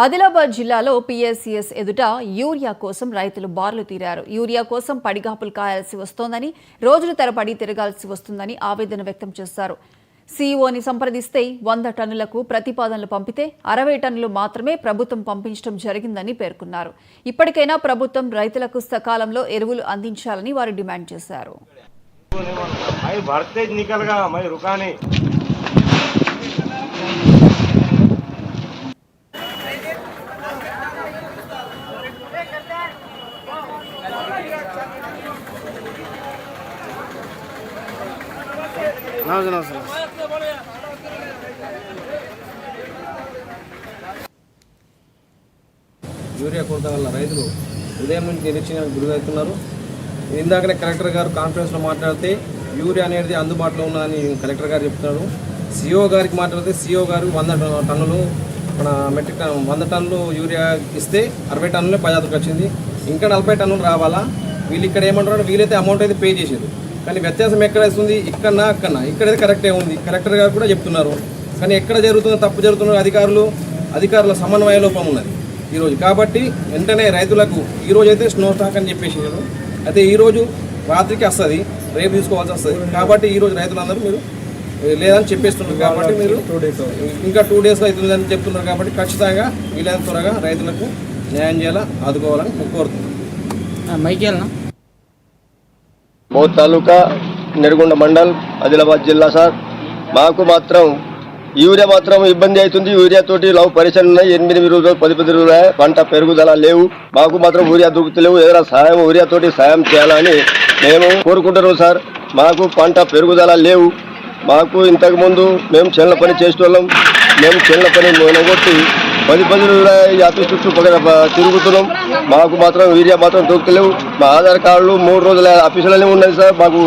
ఆదిలాబాద్ జిల్లాలో పీఎస్సీఎస్ ఎదుట యూరియా కోసం రైతులు బార్లు తీరారు. యూరియా కోసం పడిగాపులు కాయాల్సి వస్తోందని, రోజుల తరబడి తిరగాల్సి వస్తుందని ఆవేదన వ్యక్తం చేశారు. సీఈఓని సంప్రదిస్తే 100 టన్నులకు ప్రతిపాదనలు పంపితే 60 టన్నులు మాత్రమే ప్రభుత్వం పంపించడం జరిగిందని పేర్కొన్నారు. ఇప్పటికైనా ప్రభుత్వం రైతులకు సకాలంలో ఎరువులు అందించాలని వారు డిమాండ్ చేశారు. యూరియా కొరత వల్ల రైతులు ఉదయం నుంచి నిరీక్షణకు గురవుతున్నారు. ఇందాకనే కలెక్టర్ గారు కాన్ఫరెన్స్లో మాట్లాడితే యూరియా అనేది అందుబాటులో ఉన్నదని కలెక్టర్ గారు చెప్తున్నారు. సిఓ గారికి మాట్లాడితే సిఓ గారు 100 టన్నులు మన మెట్రిక్ 100 టన్నులు యూరియా ఇస్తే 60 టన్నులే పదార్థకు వచ్చింది. ఇంకా 40 టన్నులు రావాలా? వీళ్ళు ఇక్కడ ఏమంటారు, వీలైతే అమౌంట్ అయితే పే చేసారు, కానీ వ్యత్యాసం ఎక్కడ వస్తుంది? ఇక్కడనా ఇక్కడైతే కరెక్టే ఉంది. కలెక్టర్ గారు కూడా చెప్తున్నారు, కానీ ఎక్కడ జరుగుతుందో తప్పు జరుగుతున్న అధికారుల సమన్వయ లోపం ఉన్నది ఈరోజు. కాబట్టి వెంటనే రైతులకు ఈరోజు అయితే స్నో స్టాక్ అని చెప్పేసారు, అయితే ఈరోజు రాత్రికి వస్తుంది, రేపు తీసుకోవాల్సి వస్తుంది. కాబట్టి ఈరోజు రైతులందరూ మీరు లేదని చెప్పేస్తున్నారు. కాబట్టి మీరు ఇంకా 2 డేస్లో అవుతుందని చెప్తున్నారు. కాబట్టి ఖచ్చితంగా వీలైనంత త్వరగా రైతులకు న్యాయం చేయాలా, ఆదుకోవాలని కోరుతున్నాను. బౌద్ధ తాలూకా నెరగొండ మండల్ ఆదిలాబాద్ జిల్లా సార్. మాకు మాత్రం యూరియా మాత్రం ఇబ్బంది అవుతుంది. యూరియా తోటి లవ్ పరిశ్రమలు ఉన్నాయి. 8 రోజులు 10 రోజులు పంట పెరుగుదల లేవు. మాకు మాత్రం యూరియా దొరుకుతలేవు. ఏదైనా సాయం యూరియా తోటి సాయం చేయాలని మేము కోరుకుంటున్నాం సార్. మాకు పంట పెరుగుదల లేవు. మాకు ఇంతకుముందు మేము చేనుల పని చేసేవాళ్ళం. మేము చేనుల పని మొనగొట్టి 10 రోజులు ఆఫీస్ చుట్టూ తిరుగుతున్నాం. మాకు మాత్రం యూరియా మాత్రం దొరుకుతలేవు. మా ఆధార్ కార్డులు 3 రోజుల ఆఫీసులోనే ఉన్నాయి సార్. మాకు